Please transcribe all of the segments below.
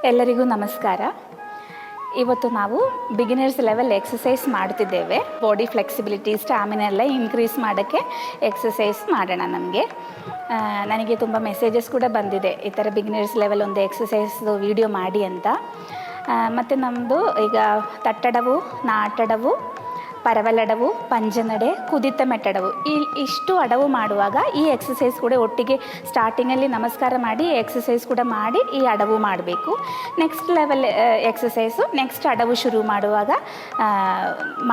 ಎಲ್ಲರಿಗೂ ನಮಸ್ಕಾರ. ಇವತ್ತು ನಾವು ಬಿಗಿನರ್ಸ್ ಲೆವೆಲ್ ಎಕ್ಸಸೈಸ್ ಮಾಡ್ತಿದ್ದೇವೆ. ಬಾಡಿ ಫ್ಲೆಕ್ಸಿಬಿಲಿಟಿ, ಸ್ಟ್ಯಾಮಿನಾ ಎಲ್ಲ ಇನ್ಕ್ರೀಸ್ ಮಾಡೋಕ್ಕೆ ಎಕ್ಸಸೈಸ್ ಮಾಡೋಣ. ನನಗೆ ತುಂಬ ಮೆಸೇಜಸ್ ಕೂಡ ಬಂದಿದೆ, ಈ ಥರ ಬಿಗಿನರ್ಸ್ ಲೆವೆಲ್ ಒಂದು ಎಕ್ಸಸೈಸ್ದು ವಿಡಿಯೋ ಮಾಡಿ ಅಂತ. ಮತ್ತು ನಮ್ಮದು ಈಗ ತಟ್ಟಡವು, ನಾಟಡವು, ಪರವಲಡವು, ಪಂಜನಡೆ, ಕುದಿತ ಮೆಟ್ಟಡವು, ಇಷ್ಟು ಅಡವು ಮಾಡುವಾಗ ಈ ಎಕ್ಸಸೈಸ್ ಕೂಡ ಒಟ್ಟಿಗೆ ಸ್ಟಾರ್ಟಿಂಗಲ್ಲಿ ನಮಸ್ಕಾರ ಮಾಡಿ ಎಕ್ಸಸೈಸ್ ಕೂಡ ಮಾಡಿ ಈ ಅಡವು ಮಾಡಬೇಕು. ನೆಕ್ಸ್ಟ್ ಲೆವೆಲ್ ಎಕ್ಸಸೈಸು ನೆಕ್ಸ್ಟ್ ಅಡವು ಶುರು ಮಾಡುವಾಗ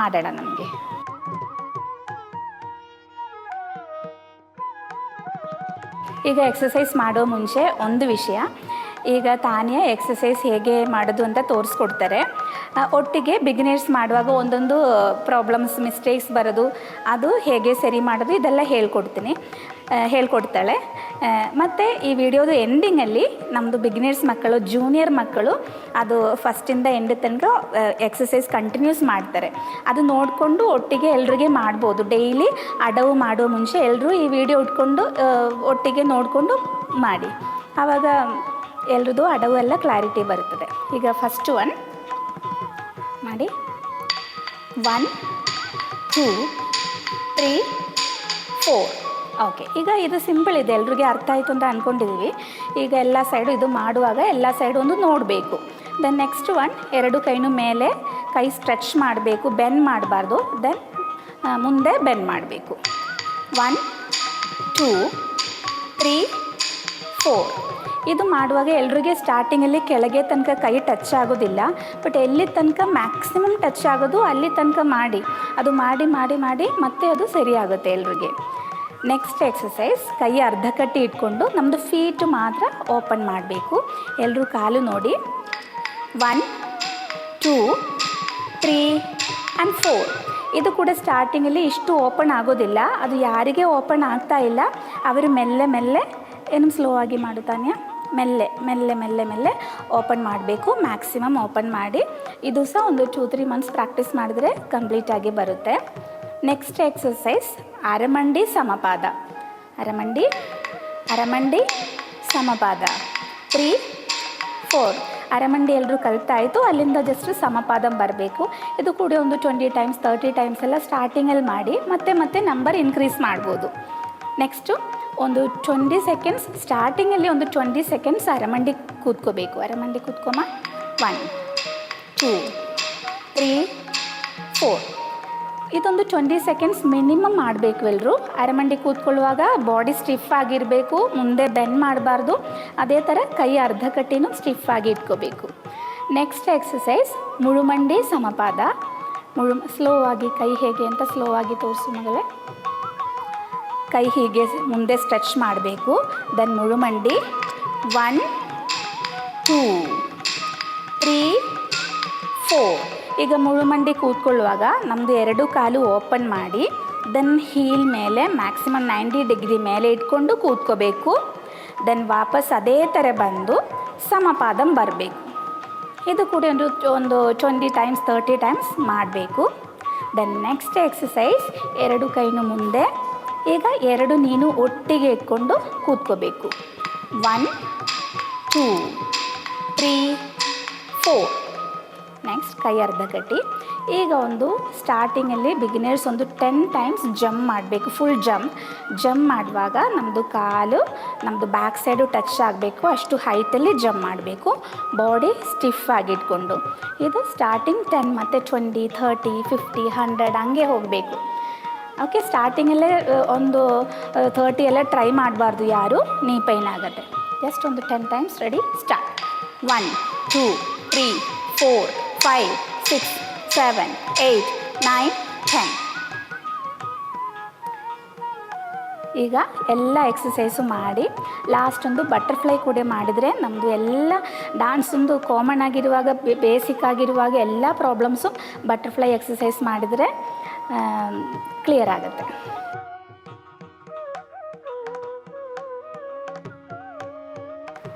ಮಾಡೋಣ. ಈಗ ಎಕ್ಸಸೈಸ್ ಮಾಡೋ ಮುಂಚೆ ಒಂದು ವಿಷಯ, ಈಗ ತಾನೇ ಎಕ್ಸಸೈಸ್ ಹೇಗೆ ಮಾಡೋದು ಅಂತ ತೋರಿಸ್ಕೊಡ್ತಾರೆ. ಒಟ್ಟಿಗೆ ಬಿಗಿನರ್ಸ್ ಮಾಡುವಾಗ ಒಂದೊಂದು ಪ್ರಾಬ್ಲಮ್ಸ್, ಮಿಸ್ಟೇಕ್ಸ್ ಬರೋದು, ಅದು ಹೇಗೆ ಸರಿ ಮಾಡೋದು ಇದೆಲ್ಲ ಹೇಳ್ಕೊಡ್ತಾಳೆ. ಮತ್ತು ಈ ವಿಡಿಯೋದು ಎಂಡಿಂಗಲ್ಲಿ ನಮ್ಮದು ಬಿಗಿನರ್ಸ್ ಮಕ್ಕಳು, ಜೂನಿಯರ್ ಮಕ್ಕಳು ಅದು ಫಸ್ಟಿಂದ ಎಂಡ್ ತನಕ ಎಕ್ಸಸೈಸ್ ಕಂಟಿನ್ಯೂಸ್ ಮಾಡ್ತಾರೆ. ಅದು ನೋಡಿಕೊಂಡು ಒಟ್ಟಿಗೆ ಎಲ್ರಿಗೆ ಮಾಡ್ಬೋದು. ಡೈಲಿ ಅಡವು ಮಾಡೋ ಮುಂಚೆ ಎಲ್ಲರೂ ಈ ವಿಡಿಯೋ ಇಟ್ಕೊಂಡು ಒಟ್ಟಿಗೆ ನೋಡಿಕೊಂಡು ಮಾಡಿ, ಆವಾಗ ಎಲ್ರದ್ದು ಅಡವು ಎಲ್ಲ ಕ್ಲಾರಿಟಿ ಬರ್ತದೆ. ಈಗ ಫಸ್ಟ್ ಒನ್ ಮಾಡಿ. 1 2 3 4. ಓಕೆ, ಈಗ ಇದು ಸಿಂಪಲ್ ಇದೆ, ಎಲ್ರಿಗೆ ಅರ್ಥ ಆಯಿತು ಅಂತ ಅಂದ್ಕೊಂಡಿದ್ದೀವಿ. ಈಗ ಎಲ್ಲ ಸೈಡು ಇದು ಮಾಡುವಾಗ ಎಲ್ಲ ಸೈಡು ಒಂದು ನೋಡಬೇಕು. ದೆನ್ ನೆಕ್ಸ್ಟ್ ಒನ್, ಎರಡು ಕೈನೂ ಮೇಲೆ, ಕೈ ಸ್ಟ್ರೆಚ್ ಮಾಡಬೇಕು, ಬೆಂಡ್ ಮಾಡಬಾರ್ದು. ದೆನ್ ಮುಂದೆ ಬೆಂಡ್ ಮಾಡಬೇಕು. 1 2 3 4. ಇದು ಮಾಡುವಾಗ ಎಲ್ರಿಗೆ ಸ್ಟಾರ್ಟಿಂಗಲ್ಲಿ ಕೆಳಗೆ ತನಕ ಕೈ ಟಚ್ ಆಗೋದಿಲ್ಲ, ಬಟ್ ಎಲ್ಲಿ ತನಕ ಮ್ಯಾಕ್ಸಿಮಮ್ ಟಚ್ ಆಗೋದು ಅಲ್ಲಿ ತನಕ ಮಾಡಿ, ಅದು ಮಾಡಿ ಮಾಡಿ ಮಾಡಿ ಮತ್ತೆ ಅದು ಸರಿ ಆಗುತ್ತೆ ಎಲ್ರಿಗೆ. ನೆಕ್ಸ್ಟ್ ಎಕ್ಸಸೈಸ್, ಕೈ ಅರ್ಧ ಕಟ್ಟಿ ಇಟ್ಕೊಂಡು ನಮ್ಮದು ಫೀಟ್ ಮಾತ್ರ ಓಪನ್ ಮಾಡಬೇಕು. ಎಲ್ಲರೂ ಕಾಲು ನೋಡಿ. 1 2 3 and 4. ಇದು ಕೂಡ ಸ್ಟಾರ್ಟಿಂಗಲ್ಲಿ ಇಷ್ಟು ಓಪನ್ ಆಗೋದಿಲ್ಲ, ಅದು ಯಾರಿಗೆ ಓಪನ್ ಆಗ್ತಾ ಇಲ್ಲ ಅವರು ಮೆಲ್ಲೆ ಮೆಲ್ಲೆ, ಏನು ಸ್ಲೋ ಆಗಿ ಮಾಡುತ್ತಾನೆ, ಮೆಲ್ಲೆ ಮೆಲ್ಲೆ ಮೆಲ್ಲೆ ಮೆಲ್ಲೆ ಓಪನ್ ಮಾಡಬೇಕು. ಮ್ಯಾಕ್ಸಿಮಮ್ ಓಪನ್ ಮಾಡಿ. ಇದು ಸಹ ಒಂದು 2-3 ಮಂತ್ಸ್ ಪ್ರಾಕ್ಟೀಸ್ ಮಾಡಿದ್ರೆ ಕಂಪ್ಲೀಟಾಗಿ ಬರುತ್ತೆ. Next exercise, ಅರಮಂಡಿ ಸಮಪಾದ. ಅರಮಂಡಿ ಅರಮಂಡಿ ಸಮಪಾದ. 3 4. ಅರಮಂಡಿ ಎಲ್ಲರೂ ಕಲಿತಾಯಿತು, ಅಲ್ಲಿಂದ ಜಸ್ಟ್ ಸಮಪಾದ ಬರಬೇಕು. ಇದು ಕೂಡ ಒಂದು 20 ಟೈಮ್ಸ್ 30 ಟೈಮ್ಸ್ ಎಲ್ಲ ಸ್ಟಾರ್ಟಿಂಗಲ್ಲಿ ಮಾಡಿ ಮತ್ತೆ ಮತ್ತೆ ನಂಬರ್ ಇನ್ಕ್ರೀಸ್ ಮಾಡ್ಬೋದು. ನೆಕ್ಸ್ಟು ಒಂದು 20 ಸೆಕೆಂಡ್ಸ್, ಸ್ಟಾರ್ಟಿಂಗಲ್ಲಿ ಒಂದು 20 ಸೆಕೆಂಡ್ಸ್ ಅರಮಂಡಿ ಕೂತ್ಕೋಬೇಕು. ಅರಮಂಡಿ ಕೂತ್ಕೊಮ್ಮ. 1 2 3 4. ಇದೊಂದು 20 ಸೆಕೆಂಡ್ಸ್ ಮಿನಿಮಮ್ ಮಾಡಬೇಕು ಎಲ್ಲರೂ. ಅರಮಂಡಿ ಕೂತ್ಕೊಳ್ಳುವಾಗ ಬಾಡಿ ಸ್ಟಿಫ್ ಆಗಿರಬೇಕು, ಮುಂದೆ ಬೆಂಡ್ ಮಾಡಬಾರ್ದು. ಅದೇ ಥರ ಕೈ ಅರ್ಧ ಕಟ್ಟಿನೂ ಸ್ಟಿಫ್ ಆಗಿ ಇಟ್ಕೋಬೇಕು. ನೆಕ್ಸ್ಟ್ ಎಕ್ಸಸೈಸ್, ಮುಳುಮಂಡಿ ಸಮಪಾದ. ಸ್ಲೋ ಆಗಿ, ಕೈ ಹೇಗೆ ಅಂತ ಸ್ಲೋ ಆಗಿ ತೋರಿಸು ಮಗಳೇ. ಕೈ ಹೀಗೆ ಮುಂದೆ ಸ್ಟ್ರೆಚ್ ಮಾಡಬೇಕು. ದೆನ್ ಮುಳುಮಂಡಿ. 1 2 3 4. ಈಗ ಮುಳುಮಂಡಿ ಕೂತ್ಕೊಳ್ಳುವಾಗ ನಮ್ಮದು ಎರಡು ಕಾಲು ಓಪನ್ ಮಾಡಿ, ದೆನ್ ಹೀಲ್ ಮೇಲೆ ಮ್ಯಾಕ್ಸಿಮಮ್ 90 ಡಿಗ್ರಿ ಮೇಲೆ ಇಟ್ಕೊಂಡು ಕೂತ್ಕೋಬೇಕು. ದೆನ್ ವಾಪಸ್ ಅದೇ ಥರ ಬಂದು ಸಮಪಾದಂ ಬರಬೇಕು. ಇದು ಕೂಡ ಒಂದು 20 ಟೈಮ್ಸ್ 30 ಟೈಮ್ಸ್ ಮಾಡಬೇಕು. ದೆನ್ ನೆಕ್ಸ್ಟ್ ಎಕ್ಸಸೈಸ್, ಎರಡು ಕೈನು ಮುಂದೆ, ಈಗ ಎರಡು ನೀನು ಒಟ್ಟಿಗೆ ಇಟ್ಕೊಂಡು ಕೂತ್ಕೋಬೇಕು. 1 2 3 4. ನೆಕ್ಸ್ಟ್ ಕೈ ಅರ್ಧ ಕಟ್ಟಿ. ಈಗ ಒಂದು ಸ್ಟಾರ್ಟಿಂಗಲ್ಲಿ ಬಿಗಿನರ್ಸ್ ಒಂದು 10 ಟೈಮ್ಸ್ ಜಂಪ್ ಮಾಡಬೇಕು, ಫುಲ್ ಜಂಪ್ ಮಾಡುವಾಗ ನಮ್ಮದು ಕಾಲು ನಮ್ಮದು ಬ್ಯಾಕ್ ಸೈಡು ಟಚ್ ಆಗಬೇಕು, ಅಷ್ಟು ಹೈಟಲ್ಲಿ ಜಂಪ್ ಮಾಡಬೇಕು, ಬಾಡಿ ಸ್ಟಿಫ್ ಆಗಿಟ್ಕೊಂಡು. ಇದು ಸ್ಟಾರ್ಟಿಂಗ್ 10 ಮತ್ತು 20 30 50 100 ಹಂಗೆ ಹೋಗಬೇಕು. ಓಕೆ, ಸ್ಟಾರ್ಟಿಂಗಲ್ಲೇ ಒಂದು 30 ಎಲ್ಲ ಟ್ರೈ ಮಾಡಬಾರ್ದು ಯಾರು, ನೀ ಪೈನ್ ಆಗುತ್ತೆ. ಜಸ್ಟ್ ಒಂದು 10 ಟೈಮ್ಸ್. Ready, start. 1 2 3 4 5 6 7 8 9 10. ಈಗ ಎಲ್ಲ ಎಕ್ಸಸೈಸು ಮಾಡಿ ಲಾಸ್ಟ್ ಒಂದು ಬಟರ್ಫ್ಲೈ ಕೂಡ ಮಾಡಿದರೆ ನಮ್ಮದು ಎಲ್ಲ ಡ್ಯಾನ್ಸೊಂದು ಕಾಮನ್ ಆಗಿರುವಾಗ, ಬೇಸಿಕ್ ಆಗಿರುವಾಗ ಎಲ್ಲ ಪ್ರಾಬ್ಲಮ್ಸು ಬಟರ್ಫ್ಲೈ ಎಕ್ಸಸೈಸ್ ಮಾಡಿದರೆ ಕ್ಲಿಯರ್ ಆಗುತ್ತೆ.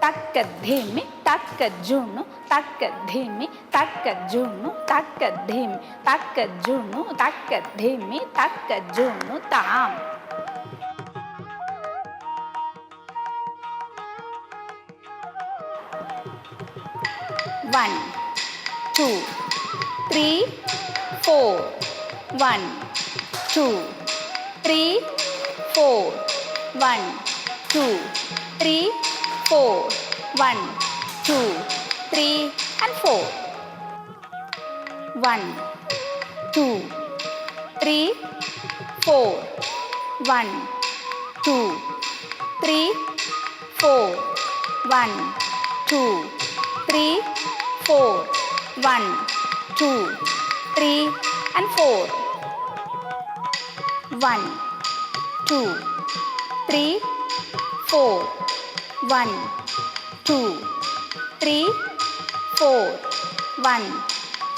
ತಕ್ಕ ಧೀಮಿ ತಕ್ಕ ಜುಣ್ಣು, ತಕ್ಕ ಧೀಮಿ ತಕ್ಕ ಜುಣ್ಣು, ತಕ್ಕ ಧೀಮಿ ತಕ್ಕ ಜುಣ್ಣು, ತಕ್ಕ ಧೀಮಿ ತಕ್ಕ ಜುಣ್ಣು ತಾಮ್. 1 2 3 4 1 2 3 4 1 2 3 4 1 2 3 and 4 1 2 3 4 1 2 3 4 1 2 3 4 1 2 3 and 4 1 2 3 4 1 2 3 4 1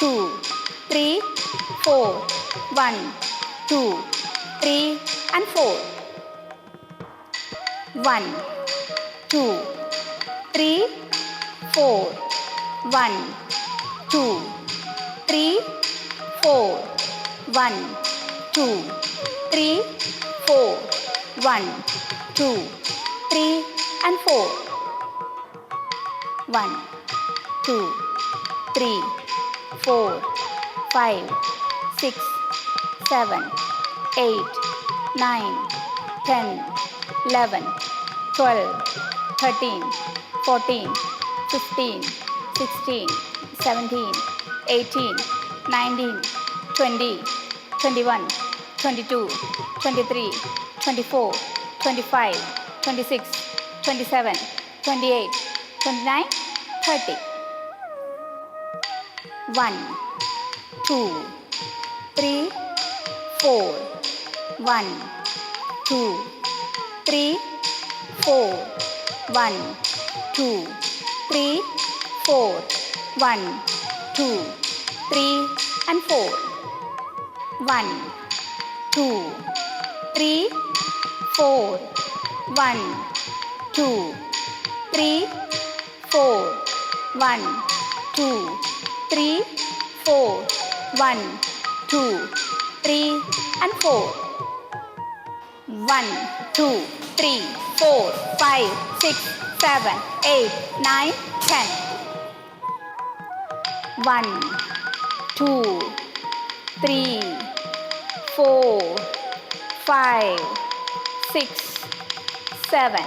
2 3 4 1 2 3 and 4 1 2 3 4 1 2 3 4 1 2 3 4 1 2 3 and 4 1 2 3 4 5 6 7 8 9 10 11 12 13 14 15 16 17 18 19 20 21 22 23 24 25 26 27 28 29 30 1 2 3 4 1 2 3 4 1 2 3 4 1 2 3 and 4 1 2 3 4 1 2 3 4 1 2 3 4 1 2 3 and 4 1 2 3 4 5 6 7 8 9 10 1 2 3 4 5 6 7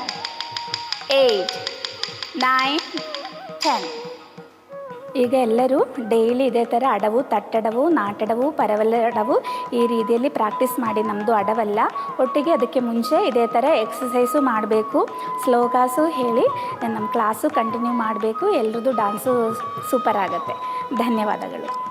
8 9 10 ಈಗ ಎಲ್ಲರೂ ಡೈಲಿ ಇದೇ ಥರ ಅಡವು, ತಟ್ಟಡವು, ನಾಟಡವು, ಪರವಲಡವು ಈ ರೀತಿಯಲ್ಲಿ ಪ್ರಾಕ್ಟೀಸ್ ಮಾಡಿ ನಮ್ಮದು ಅಡವಲ್ಲ. ಒಟ್ಟಿಗೆ ಅದಕ್ಕೆ ಮುಂಚೆ ಇದೇ ಥರ ಎಕ್ಸಸೈಸು ಮಾಡಬೇಕು, ಸ್ಲೋಗಾಸು ಹೇಳಿ ನಮ್ಮ ಕ್ಲಾಸು ಕಂಟಿನ್ಯೂ ಮಾಡಬೇಕು. ಎಲ್ರದ್ದು ಡಾನ್ಸು ಸೂಪರ್ ಆಗುತ್ತೆ. ಧನ್ಯವಾದಗಳು.